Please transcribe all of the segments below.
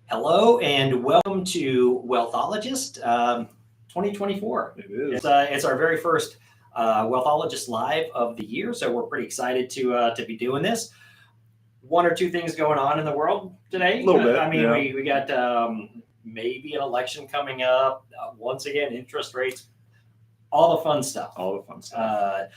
Hello and welcome to Wealthologist 2024. It is. It's our very first Wealthologist Live of the year, so we're pretty excited to be doing this. One or two things going on in the world today. A little bit. I mean, yeah. we got maybe an election coming up. Once again, interest rates, all the fun stuff. As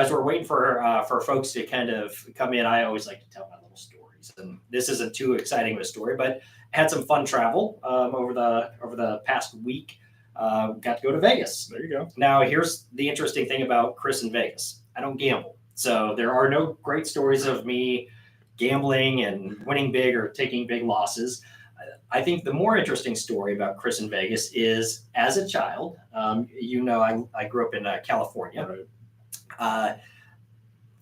we're waiting for folks to kind of come in, I always like to tell my little stories, and this isn't too exciting of a story, but had some fun travel over the past week. Got to go to Vegas. There you go. Now, here's the interesting thing about Chris in Vegas. I don't gamble, so there are no great stories of me gambling and winning big or taking big losses. I think the more interesting story about Chris in Vegas is, as a child, I grew up in California. Right.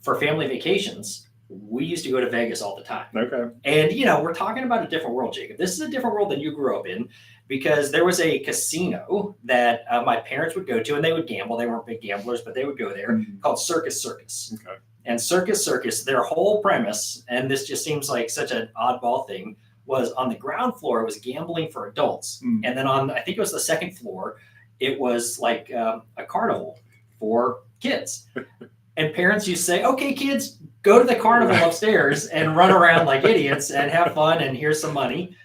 For family vacations, we used to go to Vegas all the time. Okay. And, we're talking about a different world, Jacob. This is a different world than you grew up in, because there was a casino that my parents would go to, and they would gamble. They weren't big gamblers, but they would go there, called Circus Circus. Okay. And Circus, their whole premise, and this just seems like such an oddball thing, was on the ground floor, it was gambling for adults. And then on, I think it was the second floor, it was like a carnival for kids. And parents used to say, okay, kids, go to the carnival upstairs and run around like idiots and have fun, and here's some money.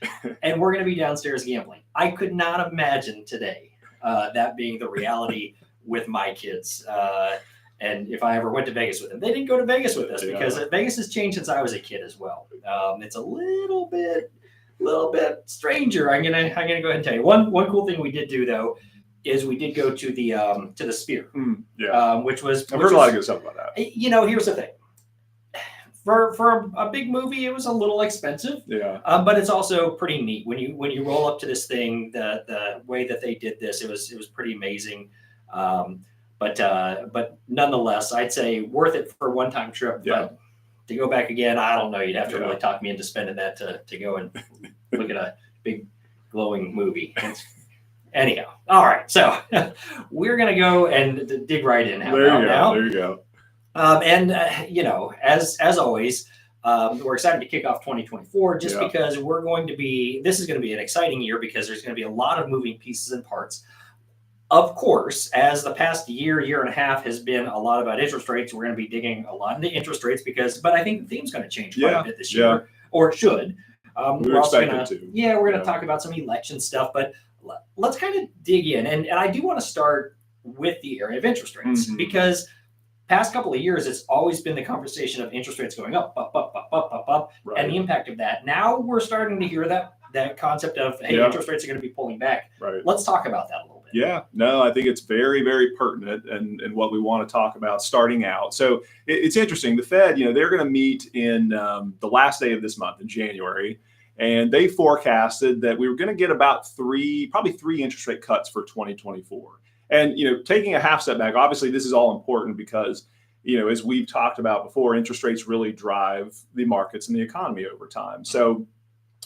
And we're going to be downstairs gambling. I could not imagine today that being the reality with my kids. And if I ever went to Vegas with them, they didn't go to Vegas with us because Vegas has changed since I was a kid as well. It's a little bit stranger. I'm gonna go ahead and tell you one cool thing we did do though is we did go to the Sphere, which was. I've heard a lot of good stuff about that. Here's the thing. For a big movie, it was a little expensive. Yeah. But it's also pretty neat when you roll up to this thing. The way that they did this, it was pretty amazing. But nonetheless, I'd say worth it for a one-time trip. Yeah. But to go back again, I don't know. You'd have to really talk me into spending that to go and look at a big glowing movie. Anyhow, all right. So we're gonna go and dig right in. There you go. As always, we're excited to kick off 2024 just because this is going to be an exciting year because there's going to be a lot of moving pieces and parts. Of course, as the past year and a half has been a lot about interest rates, we're going to be digging a lot into interest rates but I think the theme's going to change quite a bit this year, or it should. We're expected to. Yeah, we're going to talk about some election stuff, but let's kind of dig in. And I do want to start with the area of interest rates because past couple of years, it's always been the conversation of interest rates going up, Right. and the impact of that. Now we're starting to hear that concept of, hey, interest rates are going to be pulling back. Right. Let's talk about that a little bit. Yeah, no, I think it's very, very pertinent and what we want to talk about starting out. So it's interesting. The Fed, they're going to meet in the last day of this month in January, and they forecasted that we were going to get about probably three interest rate cuts for 2024. And, taking a half step back, obviously this is all important because, as we've talked about before, interest rates really drive the markets and the economy over time. So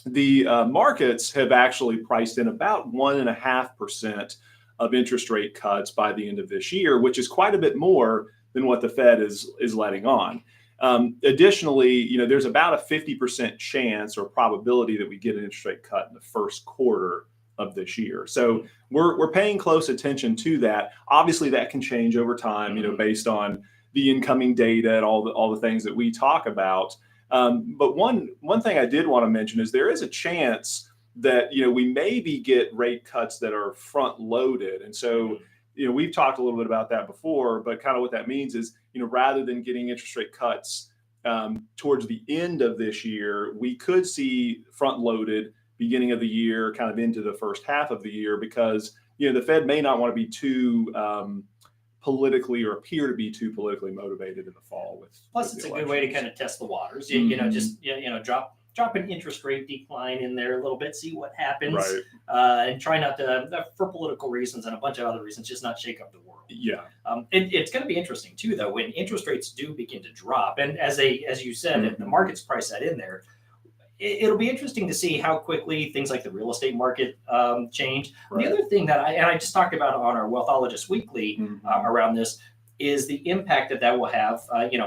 the markets have actually priced in about 1.5% of interest rate cuts by the end of this year, which is quite a bit more than what the Fed is letting on. Additionally, there's about a 50% chance or probability that we get an interest rate cut in the first quarter of this year. So we're paying close attention to that. Obviously, that can change over time, based on the incoming data and all the things that we talk about. But one thing I did want to mention is there is a chance that we maybe get rate cuts that are front loaded. And so we've talked a little bit about that before, but kind of what that means is rather than getting interest rate cuts towards the end of this year, we could see front loaded beginning of the year, kind of into the first half of the year, because the Fed may not want to be too politically or appear to be too politically motivated in the fall. Plus, it's a good way to kind of test the waters. Just drop an interest rate decline in there a little bit, see what happens, right. And try not to, for political reasons and a bunch of other reasons, just not shake up the world. Yeah. It's going to be interesting too, though, when interest rates do begin to drop, and as you said, the market's priced that in there. It'll be interesting to see how quickly things like the real estate market change. Right. The other thing that I just talked about on our Wealthologist Weekly around this is the impact that will have.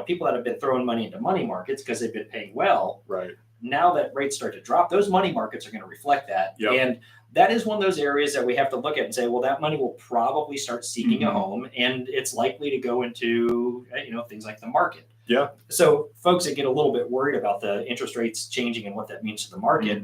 People that have been throwing money into money markets because they've been paying well. Right. now that rates start to drop, those money markets are going to reflect that. Yep. And that is one of those areas that we have to look at and say, well, that money will probably start seeking a home, and it's likely to go into, things like the market. Yeah. So folks that get a little bit worried about the interest rates changing and what that means to the market,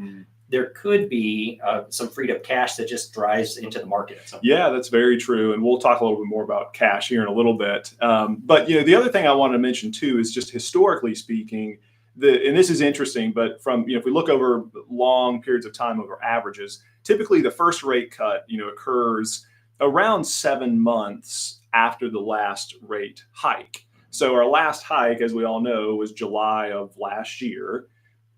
there could be some freed up cash that just drives into the market at some point. Yeah, that's very true. And we'll talk a little bit more about cash here in a little bit. But the other thing I wanted to mention too is just historically speaking, and this is interesting, but from, if we look over long periods of time over averages, typically the first rate cut, occurs around 7 months after the last rate hike. So our last hike, as we all know, was July of last year.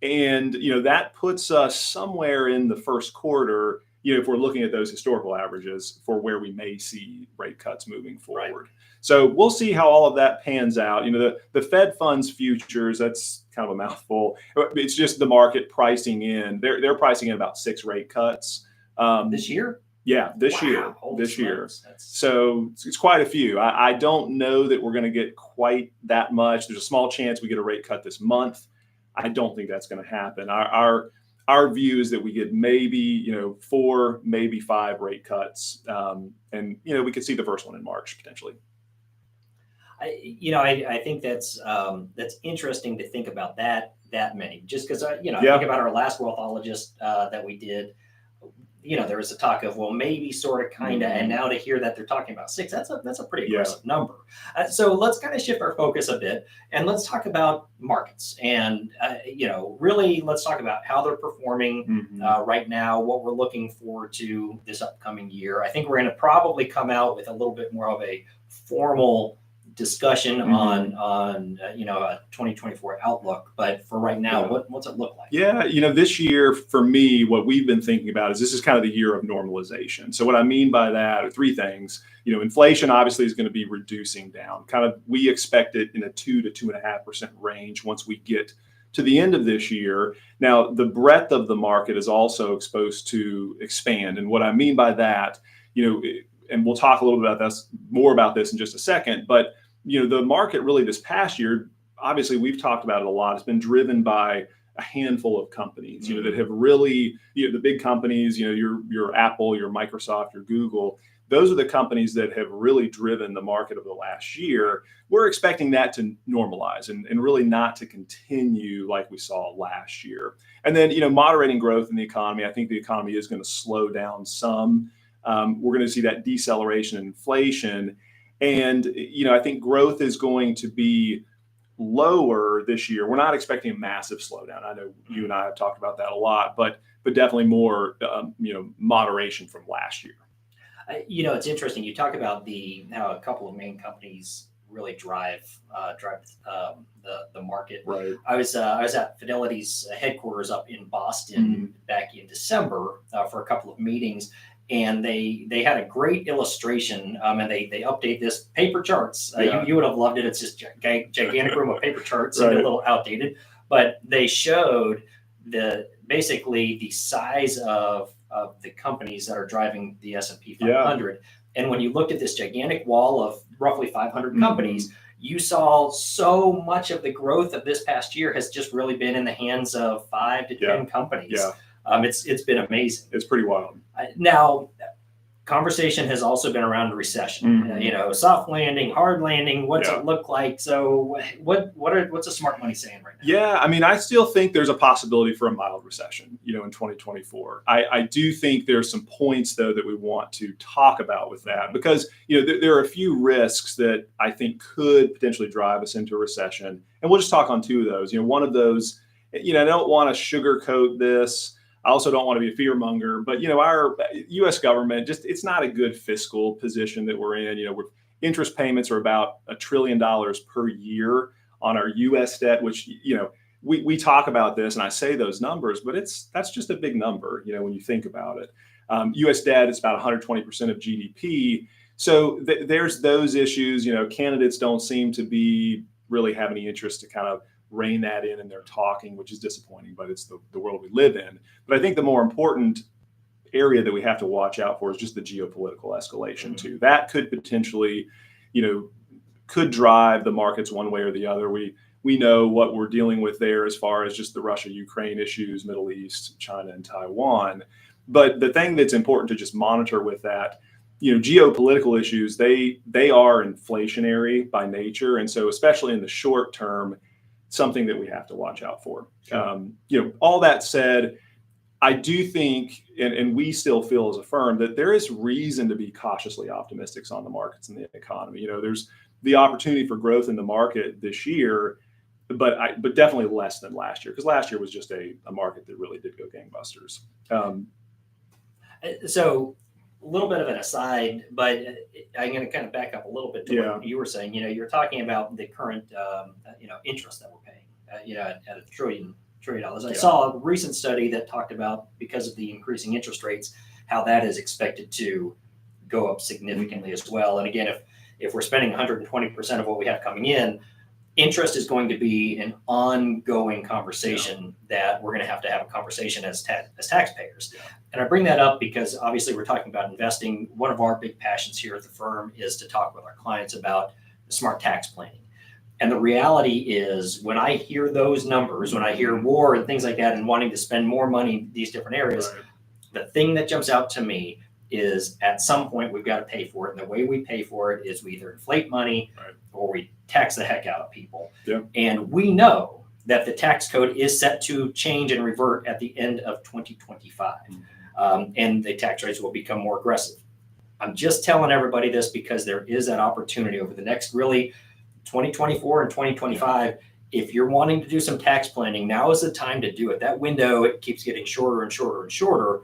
And, that puts us somewhere in the first quarter, if we're looking at those historical averages for where we may see rate cuts moving forward. Right. So we'll see how all of that pans out. The Fed funds futures, that's kind of a mouthful. It's just the market pricing in. They're pricing in about 6 rate cuts. This year? Yeah, this year. So it's quite a few. I don't know that we're going to get quite that much. There's a small chance we get a rate cut this month. I don't think that's going to happen. Our view is that we get maybe 4, maybe 5 rate cuts, and we could see the first one in March potentially. I think that's interesting to think about that many, just because I think about our last Wealthologist that we did. There was a talk of, well, maybe sort of kind of, and now to hear that they're talking about 6, that's a pretty aggressive number. So let's kind of shift our focus a bit, and let's talk about markets, and really let's talk about how they're performing right now, what we're looking forward to this upcoming year. I think we're going to probably come out with a little bit more of a formal discussion on a 2024 outlook, but for right now, what's it look like? Yeah, this year for me, what we've been thinking about is this is kind of the year of normalization. So what I mean by that are 3 things. Inflation obviously is going to be reducing down. Kind of we expect it in a 2 to 2.5% range once we get to the end of this year. Now, the breadth of the market is also exposed to expand, and what I mean by that, and we'll talk a little bit more about this in just a second, but the market really this past year, obviously we've talked about it a lot. It's been driven by a handful of companies, that have really, the big companies, your Apple, your Microsoft, your Google. Those are the companies that have really driven the market over the last year. We're expecting that to normalize and really not to continue like we saw last year. And then, moderating growth in the economy. I think the economy is going to slow down some. We're going to see that deceleration in inflation. And, I think growth is going to be lower this year. We're not expecting a massive slowdown. I know you and I have talked about that a lot, but definitely more, moderation from last year. It's interesting. You talk about how a couple of main companies really drive the market. Right. I was at Fidelity's headquarters up in Boston back in December for a couple of meetings. And they had a great illustration, and they update this paper charts. You would have loved it. It's just gigantic room of paper charts, and a little outdated. But they showed basically the size of the companies that are driving the S&P 500. Yeah. And when you looked at this gigantic wall of roughly 500 companies, you saw so much of the growth of this past year has just really been in the hands of 5 to 10 companies. Yeah. It's been amazing. It's pretty wild. Now, conversation has also been around recession. Soft landing, hard landing. What's it look like? So, what's a smart money saying right now? Yeah, I mean, I still think there's a possibility for a mild recession, in 2024. I do think there's some points though that we want to talk about with that, because there are a few risks that I think could potentially drive us into a recession, and we'll just talk on 2 of those. One of those, I don't want to sugarcoat this. I also don't want to be a fear monger, but our U.S. government it's not a good fiscal position that we're in. Interest payments are about $1 trillion per year on our U.S. debt, which we talk about this and I say those numbers, but that's just a big number. When you think about it, U.S. debt is about 120% of GDP. So there's those issues. Candidates don't seem to be really have any interest to kind of rein that in their talking, which is disappointing, but it's the world we live in. But I think the more important area that we have to watch out for is just the geopolitical escalation too. That could potentially, could drive the markets one way or the other. We we know what we're dealing with there as far as just the Russia-Ukraine issues, Middle East, China, and Taiwan. But the thing that's important to just monitor with that, geopolitical issues, they are inflationary by nature. And so especially in the short term, something that we have to watch out for. Sure. All that said, I do think, and we still feel as a firm, that there is reason to be cautiously optimistic on the markets and the economy. There's the opportunity for growth in the market this year, but definitely less than last year, because last year was just a market that really did go gangbusters. So a little bit of an aside, but I'm going to kind of back up a little bit to what you were saying. You're talking about the current, interest that we're paying, at $1 trillion. I saw a recent study that talked about, because of the increasing interest rates, how that is expected to go up significantly as well. And again, if we're spending 120% of what we have coming in, interest is going to be an ongoing conversation that we're going to have a conversation as taxpayers. Yeah. And I bring that up because obviously we're talking about investing. One of our big passions here at the firm is to talk with our clients about smart tax planning. And the reality is, when I hear those numbers, when I hear war and things like that, and wanting to spend more money in these different areas, Right. the thing that jumps out to me is, at some point we've got to pay for it. And the way we pay for it is we either inflate money, Right. or we tax the heck out of people. Yeah. And we know that the tax code is set to change and revert at the end of 2025. And the tax rates will become more aggressive. I'm just telling everybody this because there is that opportunity over the next, really, 2024 and 2025. If you're wanting to do some tax planning, now is the time to do it. That window, it keeps getting shorter and shorter and shorter.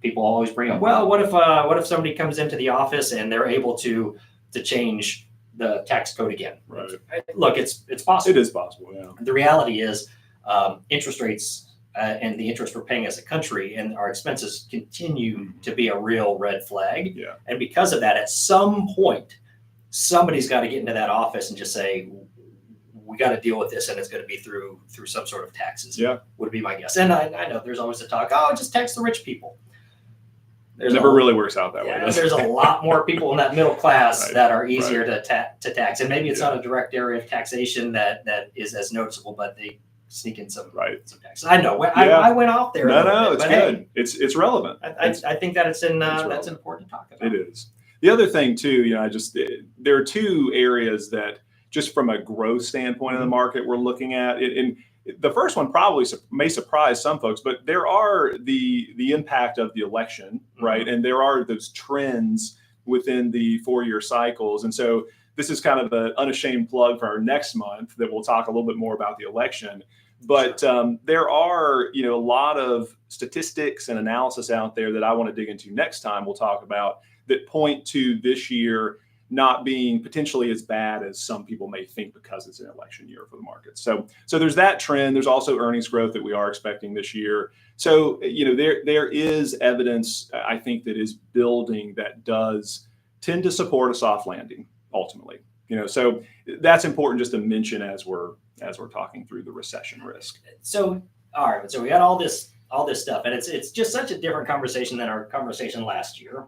People always bring up, well, what if somebody comes into the office and they're able to change the tax code again? Right. Look, it's possible. It is possible. Yeah. The reality is, interest rates and the interest we're paying as a country and our expenses continue to be a real red flag. Yeah. And because of that, at some point, somebody's got to get into that office and just say, we got to deal with this, and it's going to be through some sort of taxes. Yeah. Would be my guess. And I know there's always the talk, just tax the rich people. It never really works out that way. There's a lot more people in that middle class Right. that are easier to tax. And maybe it's not a direct area of taxation that is as noticeable, but they sneak in some taxes. I know. I went off there. No, it's good. Hey, it's relevant. I think that that's important to talk about. It is. The other thing too, there are two areas that, just from a growth standpoint in the market, we're looking at it. And the first one probably may surprise some folks, but there are the impact of the election, right? And there are those trends within the 4-year cycles. And so this is kind of an unashamed plug for our next month, that we'll talk a little bit more about the election. But there are, a lot of statistics and analysis out there that I want to dig into next time we'll talk about, that point to this year not being potentially as bad as some people may think, because it's an election year for the market. So there's that trend. There's also earnings growth that we are expecting this year. So, there is evidence, I think, that is building that does tend to support a soft landing ultimately. So that's important just to mention as we're talking through the recession risk. So, all right. So we got all this stuff, and it's just such a different conversation than our conversation last year,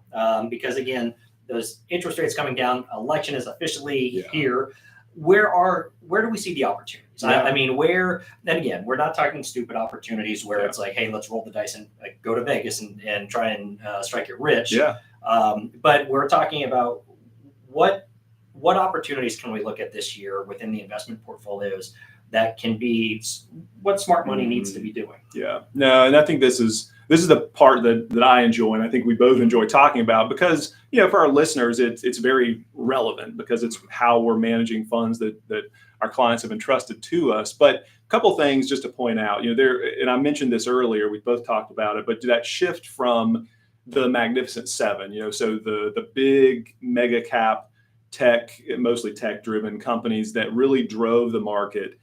because again, those interest rates coming down, election is officially here. Where do we see the opportunities? Yeah. I mean, where? And again, we're not talking stupid opportunities where it's like, hey, let's roll the dice and go to Vegas and try and strike it rich. Yeah. But we're talking about what opportunities can we look at this year within the investment portfolios that can be what smart money needs to be doing. Yeah. No, and I think this is the part that I enjoy, and I think we both enjoy talking about, because for our listeners, it's very relevant, because it's how we're managing funds that our clients have entrusted to us. But a couple things just to point out, and I mentioned this earlier, we both talked about it, but that shift from the Magnificent Seven, so the big mega cap tech, mostly tech driven companies that really drove the market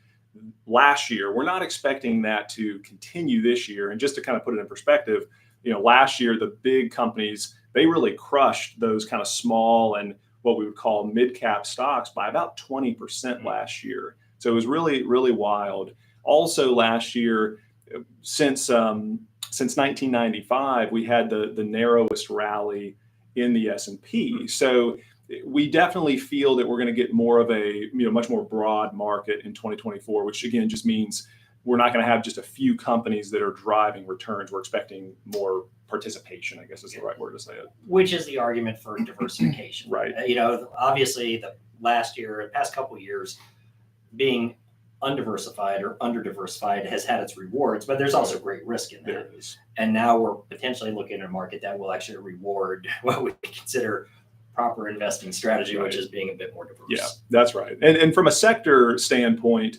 last year. We're not expecting that to continue this year. And just to kind of put it in perspective, last year, the big companies, they really crushed those kind of small and what we would call mid-cap stocks by about 20% last year. So it was really, really wild. Also last year, since 1995, we had the narrowest rally in the S&P. So we definitely feel that we're going to get more of a much more broad market in 2024, which again just means we're not going to have just a few companies that are driving returns. We're expecting more participation, I guess is the right word to say it. Which is the argument for diversification. Right. Obviously the past couple of years, being undiversified or under-diversified has had its rewards, but there's also great risk in that. There is. And now we're potentially looking at a market that will actually reward what we consider proper investing strategy, right, which is being a bit more diverse. Yeah, that's right. And from a sector standpoint,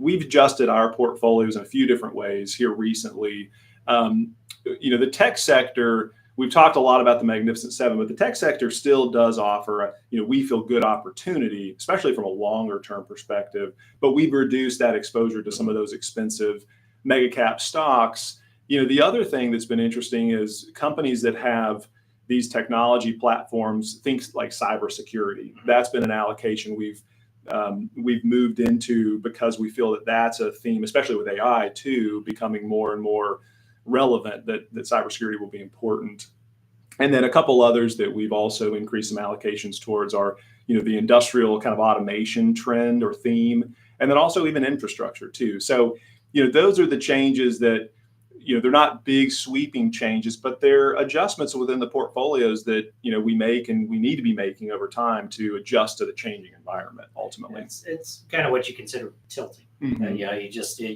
we've adjusted our portfolios in a few different ways here recently. The tech sector, we've talked a lot about the Magnificent Seven, but the tech sector still does offer, we feel good opportunity, especially from a longer term perspective, but we've reduced that exposure to some of those expensive mega cap stocks. The other thing that's been interesting is companies that have these technology platforms, things like cybersecurity. That's been an allocation we've moved into because we feel that that's a theme, especially with AI too, becoming more and more relevant, that cybersecurity will be important. And then a couple others that we've also increased some allocations towards are, the industrial kind of automation trend or theme, and then also even infrastructure too. So, those are the changes that, they're not big sweeping changes, but they're adjustments within the portfolios that, we make and we need to be making over time to adjust to the changing environment ultimately. It's kind of what you consider tilting. Mm-hmm.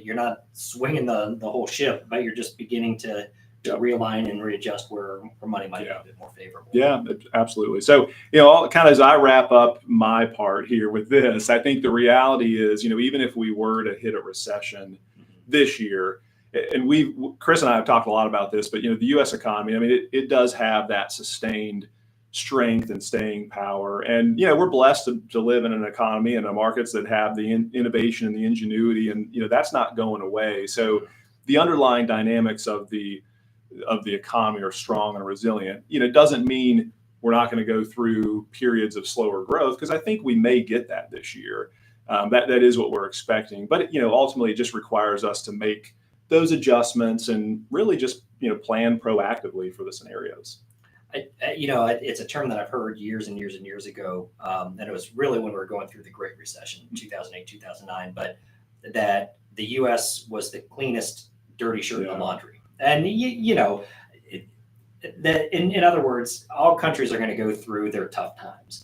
You're not swinging the whole ship, but you're just beginning to realign and readjust where money might be a bit more favorable. Yeah, absolutely. So, kind of as I wrap up my part here with this, I think the reality is, even if we were to hit a recession this year, and Chris and I have talked a lot about this, but the U.S. economy, it does have that sustained strength and staying power, and we're blessed to live in an economy and markets that have the innovation and the ingenuity, and that's not going away. So the underlying dynamics of the economy are strong and resilient. It doesn't mean we're not going to go through periods of slower growth, because I think we may get that this year. That is what we're expecting, but ultimately it just requires us to make those adjustments and really just plan proactively for the scenarios. It's a term that I've heard years and years and years ago, and it was really when we were going through the Great Recession, 2008, 2009, but that the U.S. was the cleanest dirty shirt in the laundry. And, in other words, all countries are going to go through their tough times.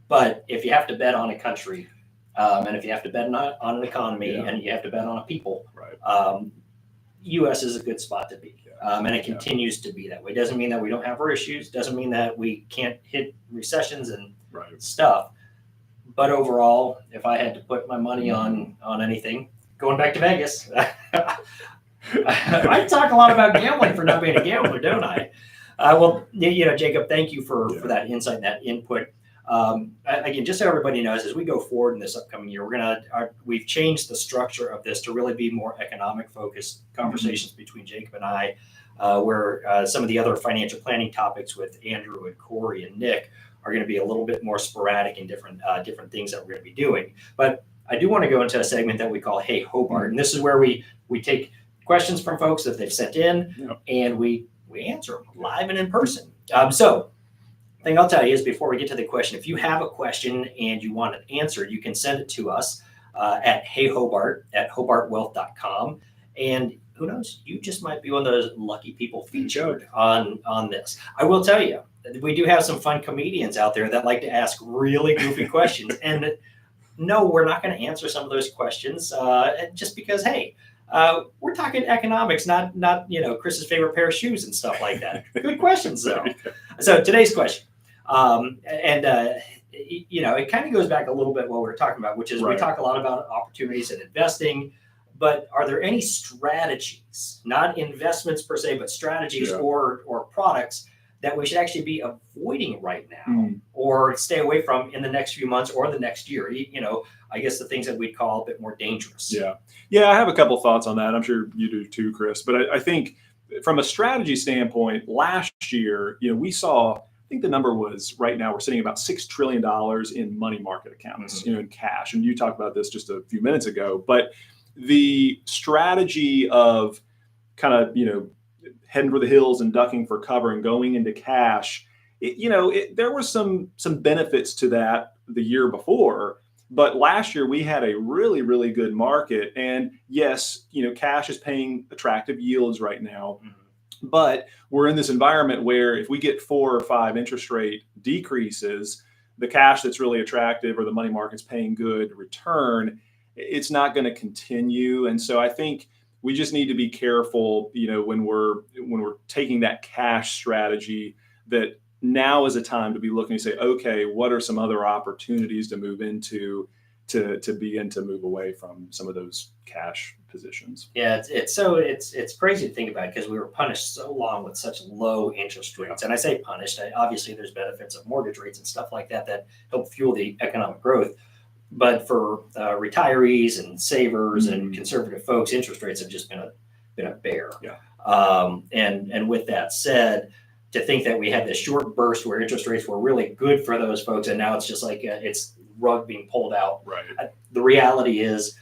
But if you have to bet on a country, and if you have to bet on an economy, and you have to bet on a people, U.S. is a good spot to be. And it continues to be that way. Doesn't mean that we don't have our issues. Doesn't mean that we can't hit recessions and stuff. But overall, if I had to put my money on anything, going back to Vegas, I talk a lot about gambling for not being a gambler, don't I? Well, Jacob, thank you for that insight and that input. Again, just so everybody knows, as we go forward in this upcoming year, we've changed the structure of this to really be more economic focused conversations between Jacob and I, where some of the other financial planning topics with Andrew and Corey and Nick are going to be a little bit more sporadic and different things that we're going to be doing. But I do want to go into a segment that we call Hey Hobart, and this is where we take questions from folks that they've sent in, and we answer them live and in person. So the thing I'll tell you is, before we get to the question, if you have a question and you want it answered, you can send it to us at heyhobart@hobartwealth.com. And who knows, you just might be one of those lucky people featured on this. I will tell you, we do have some fun comedians out there that like to ask really goofy questions. And no, we're not going to answer some of those questions just because, hey, we're talking economics, not Chris's favorite pair of shoes and stuff like that. Good questions, though. So today's question, it kind of goes back a little bit what we were talking about, which is we talk a lot about opportunities and investing, but are there any strategies, not investments per se, but strategies or products that we should actually be avoiding right now or stay away from in the next few months or the next year? I guess the things that we'd call a bit more dangerous. Yeah, I have a couple thoughts on that. I'm sure you do too, Chris. But I think from a strategy standpoint, last year, we saw, I think the number was, right now we're sitting about $6 trillion in money market accounts, in cash. And you talked about this just a few minutes ago. But the strategy of kind of, heading for the hills and ducking for cover and going into cash, there were some benefits to that the year before. But last year we had a really, really good market. And yes, cash is paying attractive yields right now. Mm-hmm. But we're in this environment where if we get 4 or 5 interest rate decreases, the cash that's really attractive or the money market's paying good return, it's not going to continue. And so I think we just need to be careful, when we're taking that cash strategy, that now is a time to be looking to say, okay, what are some other opportunities to move into to begin to move away from some of those cash positions? Yeah, it's crazy to think about because we were punished so long with such low interest rates. And I say punished, obviously there's benefits of mortgage rates and stuff like that help fuel the economic growth. But for retirees and savers and conservative folks, interest rates have just been a bear. Yeah. And with that said, to think that we had this short burst where interest rates were really good for those folks, and now it's just like it's rug being pulled out. Right. The reality is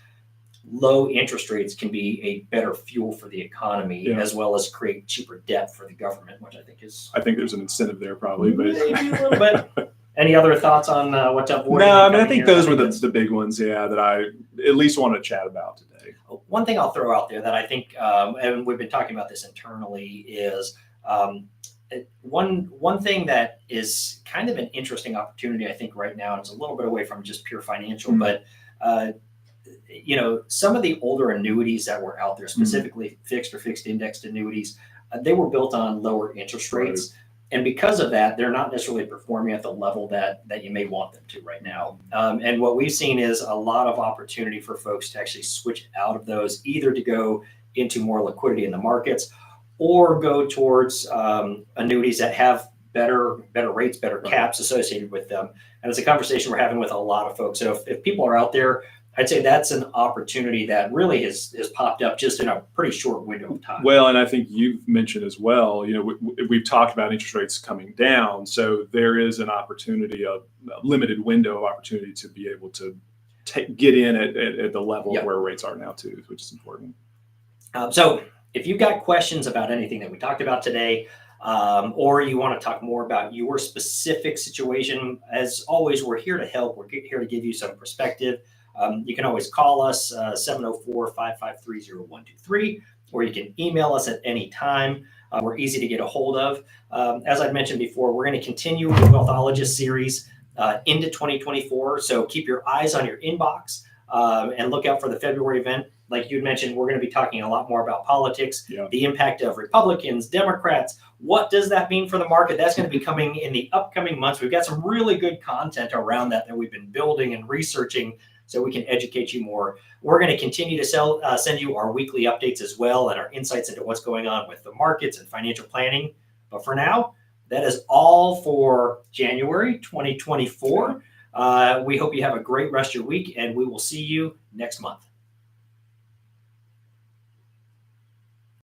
low interest rates can be a better fuel for the economy, as well as create cheaper debt for the government, which I think there's an incentive there probably, but maybe a little bit. Any other thoughts on what to avoid? No, I think those were the big ones, that I at least want to chat about today. One thing I'll throw out there that I think, and we've been talking about this internally, is one thing that is kind of an interesting opportunity, I think, right now, and it's a little bit away from just pure financial, but some of the older annuities that were out there, specifically fixed or fixed indexed annuities, they were built on lower interest rates. Right. And because of that, they're not necessarily performing at the level that you may want them to right now. And what we've seen is a lot of opportunity for folks to actually switch out of those, either to go into more liquidity in the markets or go towards annuities that have better rates, better caps associated with them. And it's a conversation we're having with a lot of folks. So if people are out there, I'd say that's an opportunity that really has popped up just in a pretty short window of time. Well, and I think you've mentioned as well, we've talked about interest rates coming down. So there is an opportunity, a limited window of opportunity to be able to get in at the level where rates are now too, which is important. So if you've got questions about anything that we talked about today, or you want to talk more about your specific situation, as always, we're here to help. We're here to give you some perspective. You can always call us 704-553-0123, or you can email us at any time. We're easy to get a hold of. As I've mentioned before, we're going to continue the Wealthologist series into 2024. So keep your eyes on your inbox and look out for the February event. Like you mentioned, we're going to be talking a lot more about politics, the impact of Republicans, Democrats. What does that mean for the market? That's going to be coming in the upcoming months. We've got some really good content around that we've been building and researching so we can educate you more. We're going to continue to send you our weekly updates as well and our insights into what's going on with the markets and financial planning. But for now, that is all for January 2024. We hope you have a great rest of your week, and we will see you next month.